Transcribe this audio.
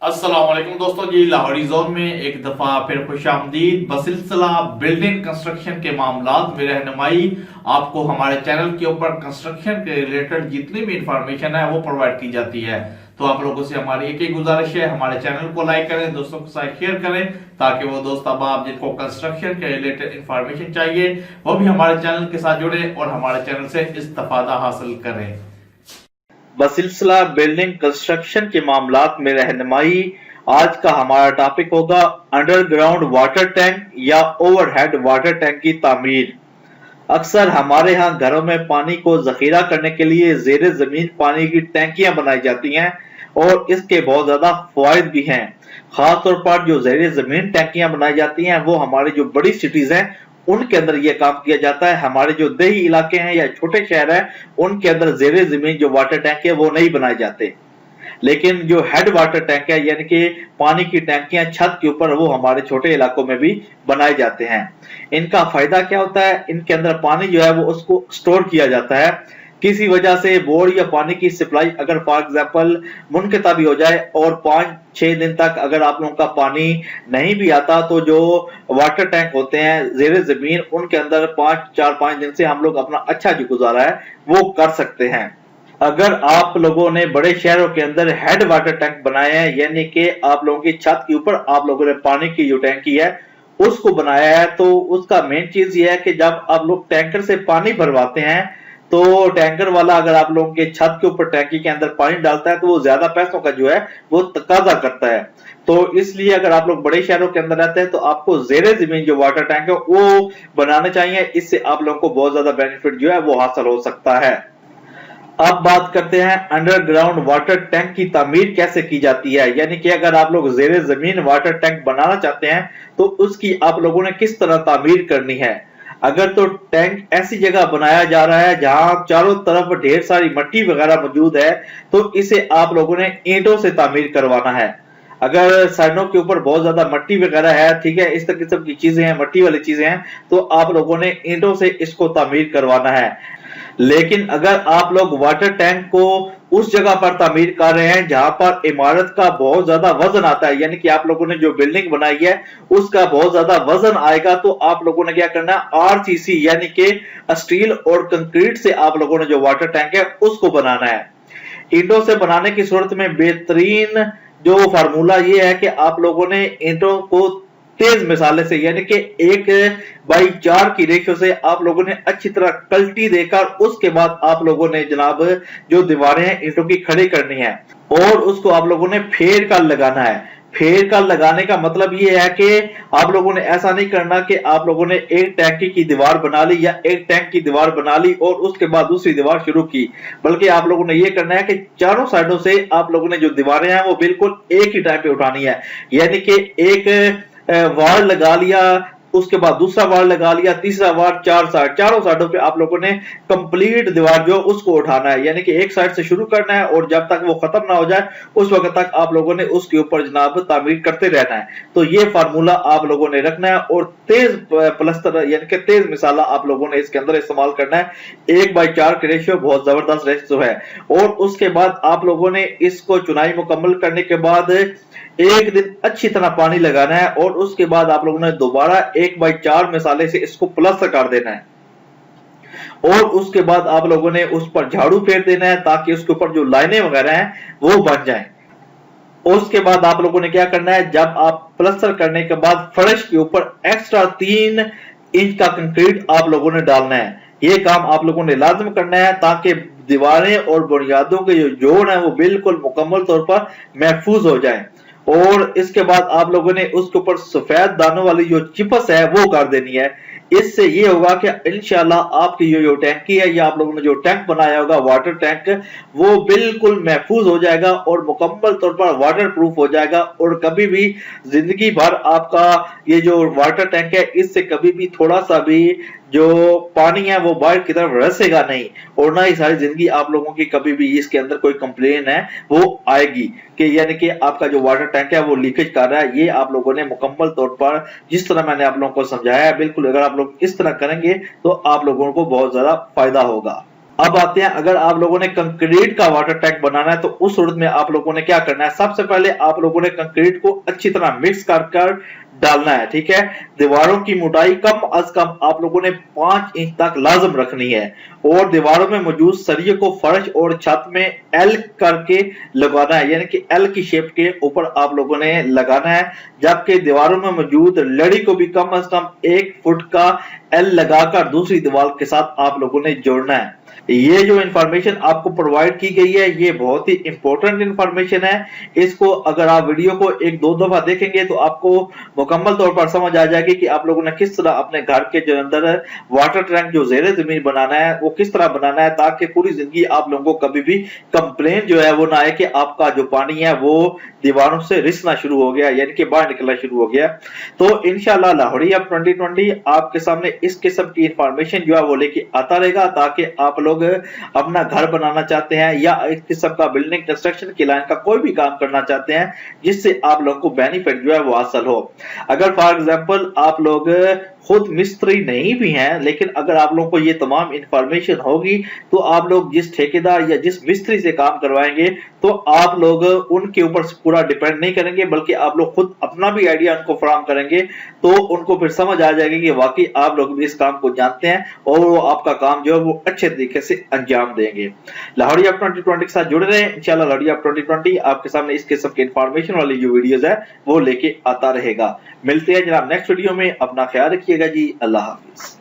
अस्सलाम वालेकुम दोस्तों जी, लाहौरी जोन में एक दफा फिर खुश आमदीद। बसिलसिला बिल्डिंग कंस्ट्रक्शन के मामलात में रहनुमाई आपको हमारे चैनल के ऊपर कंस्ट्रक्शन के रिलेटेड जितनी भी इंफॉर्मेशन है वो प्रोवाइड की जाती है। तो आप लोगों से हमारी एक ही गुजारिश है, हमारे चैनल को लाइक करें, दोस्तों के साथ शेयर करें, ताकि वो दोस्त अब जिनको कंस्ट्रक्शन के रिलेटेड इंफॉर्मेशन चाहिए वो भी हमारे चैनल के साथ जुड़े और हमारे चैनल से इस्तेफादा हासिल करें। बसिलसिला बिल्डिंग कंस्ट्रक्शन के मामलात में रहनुमाई। आज का हमारा टॉपिक होगा अंडरग्राउंड वाटर टैंक या ओवरहेड वाटर टैंक की तामीर। अक्सर हमारे यहाँ घरों में पानी को जखीरा करने के लिए ज़ेरे ज़मीन पानी की टैंकियां बनाई जाती हैं और इसके बहुत ज्यादा फायदे भी हैं। खास तौर पर जो ज़ेरे ज़मीन टैंकियां बनाई जाती हैं वो हमारी जो बड़ी सिटीज हैं उनके अंदर ये काम किया जाता है। हमारे जो देही इलाके हैं या छोटे शहर हैं उनके अंदर ज़ेरे ज़मीन जो वाटर टैंक है वो नहीं बनाए जाते, लेकिन जो हेड वाटर टैंक है यानी कि पानी की टैंकियां छत के ऊपर वो हमारे छोटे इलाकों में भी बनाए जाते हैं। इनका फायदा क्या होता है, इनके अंदर पानी जो है वो उसको स्टोर किया जाता है। किसी वजह से बोर या पानी की सप्लाई अगर फॉर एग्जांपल मुनक़ता भी हो जाए और 5-6 दिन तक अगर आप लोगों का पानी नहीं भी आता तो जो वाटर टैंक होते हैं ज़ेरे ज़मीन उनके अंदर 4-5 दिन से हम लोग अपना अच्छा जो गुजारा है वो कर सकते हैं। अगर आप लोगों ने बड़े शहरों के अंदर हेड वाटर टैंक बनाए हैं यानी कि आप लोगों की छत के ऊपर आप लोगों ने पानी की जो टैंकी है उसको बनाया है, तो उसका मेन चीज ये है कि जब आप लोग टैंकर से पानी भरवाते हैं तो टैंकर वाला अगर आप लोगों के छत के ऊपर टैंकी के अंदर पानी डालता है तो वो ज्यादा पैसों का जो है वो तकाजा करता है। तो इसलिए अगर आप लोग बड़े शहरों के अंदर रहते हैं तो आपको ज़ेरे ज़मीन जो वाटर टैंक है वो बनाने चाहिए। इससे आप लोगों को बहुत ज्यादा बेनिफिट जो है वो हासिल हो सकता है। अब बात करते हैं अंडरग्राउंड वाटर टैंक की तामीर कैसे की जाती है, यानी कि अगर आप लोग ज़ेरे ज़मीन वाटर टैंक बनाना चाहते हैं तो उसकी आप लोगों ने किस तरह तामीर करनी है। अगर तो टैंक ऐसी जगह बनाया जा रहा है जहां चारों तरफ ढेर सारी मिट्टी वगैरह मौजूद है तो इसे आप लोगों ने ईंटों से तामीर करवाना है। अगर साइडों के ऊपर बहुत ज्यादा मिट्टी वगैरह है, ठीक है, इस तरह किस्म की चीजें हैं, मिट्टी वाली चीजें हैं, तो आप लोगों ने ईंटों से इसको तामीर करवाना है। लेकिन अगर आप लोग वाटर टैंक को उस जगह पर तामीर कर रहे हैं जहां पर इमारत का बहुत ज्यादा वजन आता है, यानी कि आप लोगों ने जो बिल्डिंग बनाई है उसका बहुत ज्यादा वजन आएगा, तो आप लोगों ने क्या करना है, आरसीसी यानी कि स्टील और कंक्रीट से आप लोगों ने जो वाटर टैंक है उसको बनाना है। ईंटों से बनाने की सूरत में बेहतरीन जो फार्मूला ये है कि आप लोगों ने ईंटों को तेज मिसाले से यानी कि 1/4 की रेशियो से आप लोगों ने अच्छी तरह कल्टी देकर उसके बाद आप लोगों ने जनाब जो दीवारें हैं ईंटों की खड़ी करनी है और उसको आप लोगों ने फेर कर लगाना है। फेर कर लगाने का मतलब ये है कि आप लोगों ने ऐसा नहीं करना कि आप लोगों ने एक टैंकी की दीवार बना ली या एक टैंक की दीवार बना ली और उसके बाद दूसरी दीवार शुरू की, बल्कि आप लोगों ने ये करना है कि चारों साइडों से आप लोगों ने जो दीवारें हैं वो बिल्कुल एक ही टाइम पे उठानी है। यानी कि एक वार लगा लिया, उसके बाद दूसरा वार लगा लिया, तीसरा वार, चारों साइडों पे आप लोगों ने कंप्लीट दीवार जो उसको उठाना है, यानी कि एक साइड से शुरू करना है और जब तक वो खत्म ना हो जाए उस वक्त तक आप लोगों ने उसके ऊपर जनाब तामीर करते रहना है। तो ये फार्मूला आप लोगों ने रखना है और तेज प्लस्तर यानी कि तेज मिसाला आप लोगों ने इसके अंदर इस्तेमाल करना है। 1/4 की रेशियो बहुत जबरदस्त रेशियो है। और उसके बाद आप लोगों ने इसको चुनाई मुकम्मल करने के बाद एक दिन अच्छी तरह पानी लगाना है और उसके बाद आप लोगों ने दोबारा 1/4 मिसाले से इसको प्लस्तर कर देना है और उसके बाद आप लोगों ने उस पर झाड़ू फेर देना है ताकि उसके ऊपर जो लाइनें वगैरह हैं वो बन जाएं। उसके बाद आप लोगों ने क्या करना है, जब आप प्लस्तर करने के बाद फर्श के ऊपर एक्स्ट्रा 3 इंच का कंक्रीट आप लोगों ने डालना है। ये काम आप लोगों ने लाजम करना है ताकि दीवारें और बुनियादों के जो जोड़ है वो बिल्कुल मुकम्मल तौर पर महफूज हो जाए। और इसके बाद आप लोगों ने उसके ऊपर सफेद दानों वाली जो चिपस है वो कर देनी है। इससे ये होगा कि इंशाल्लाह आपकी जो टैंकी है या आप लोगों ने जो टैंक बनाया होगा वाटर टैंक वो बिल्कुल महफूज हो जाएगा और मुकम्मल तौर पर वाटर प्रूफ हो जाएगा और कभी भी जिंदगी भर आपका ये जो वाटर टैंक है इससे कभी भी थोड़ा सा भी जो पानी है वो बाहर की तरफ रसेगा नहीं और ना ही सारी जिंदगी आप लोगों की कभी भी इसके अंदर कोई कंप्लेन है वो आएगी कि यानी कि आपका जो वाटर टैंक है वो लीकेज कर रहा है। ये आप लोगों ने मुकम्मल तौर पर जिस तरह मैंने आप लोगों को समझाया है बिल्कुल अगर आप लोग इस तरह करेंगे तो आप लोगों को बहुत ज्यादा फायदा होगा। अब आते हैं, अगर आप लोगों ने कंक्रीट का वाटर टैंक बनाना है तो उस सूरत में आप लोगों ने क्या करना है, सबसे पहले आप लोगों ने कंक्रीट को अच्छी तरह मिक्स कर डालना है, ठीक है। दीवारों की मोटाई कम अज कम आप लोगों ने 5 इंच तक लाजम रखनी है और दीवारों में मौजूद सरिये को फर्श और छत में एल करके लगाना है, यानी कि एल की शेप के ऊपर आप लोगों ने लगाना है, जबकि दीवारों में मौजूद लड़ी को भी कम अज कम 1 फुट का एल लगाकर दूसरी दीवार के साथ आप लोगों ने जोड़ना है। ये जो इंफॉर्मेशन आपको प्रोवाइड की गई है ये बहुत ही इंपॉर्टेंट इंफॉर्मेशन है। इसको अगर आप वीडियो को 1-2 दफा देखेंगे तो आपको मुकम्मल तौर पर समझ आ जाएगी कि आप लोगों ने किस तरह अपने घर के जो अंदर वाटर टैंक जो ज़ेरे ज़मीन बनाना है वो किस तरह बनाना है, ताकि पूरी जिंदगी आप लोगों को कभी भी कंप्लेन जो है वो ना आए कि आपका जो पानी है वो दीवारों से रिसना शुरू हो गया, यानी कि बाहर निकलना शुरू हो गया। तो इंशाल्लाह लाहौरिया 2020 आपके सामने इस किस्म की इंफॉर्मेशन जो है वो लेके आता रहेगा, ताकि आप लोग अपना घर बनाना चाहते हैं या इस किस्म का बिल्डिंग कंस्ट्रक्शन की लाइन का कोई भी काम करना चाहते हैं जिससे आप लोगों को बेनिफिट जो है वो हासिल हो। अगर फॉर एग्जांपल आप लोग खुद मिस्त्री नहीं भी हैं, लेकिन अगर आप लोगों को ये तमाम इंफॉर्मेशन होगी तो आप लोग जिस ठेकेदार या जिस मिस्त्री से काम करवाएंगे तो आप लोग उनके ऊपर पूरा डिपेंड नहीं करेंगे, बल्कि आप लोग खुद अपना भी आइडिया उनको फराहम करेंगे, तो उनको फिर समझ आ जाएगी कि वाकई आप लोग भी इस काम को जानते हैं और वो आपका काम जो है वो अच्छे तरीके से अंजाम देंगे। लाहौरिया 2020 के साथ जुड़े रहें, इंशाल्लाह लाहौरिया 2020 आपके सामने इस किस्म के इंफॉर्मेशन वाली जो वीडियोस है वो लेके आता रहेगा। मिलते हैं जनाब नेक्स्ट वीडियो में, अपना ख्याल रखिएगा जी, अल्लाह हाफिज।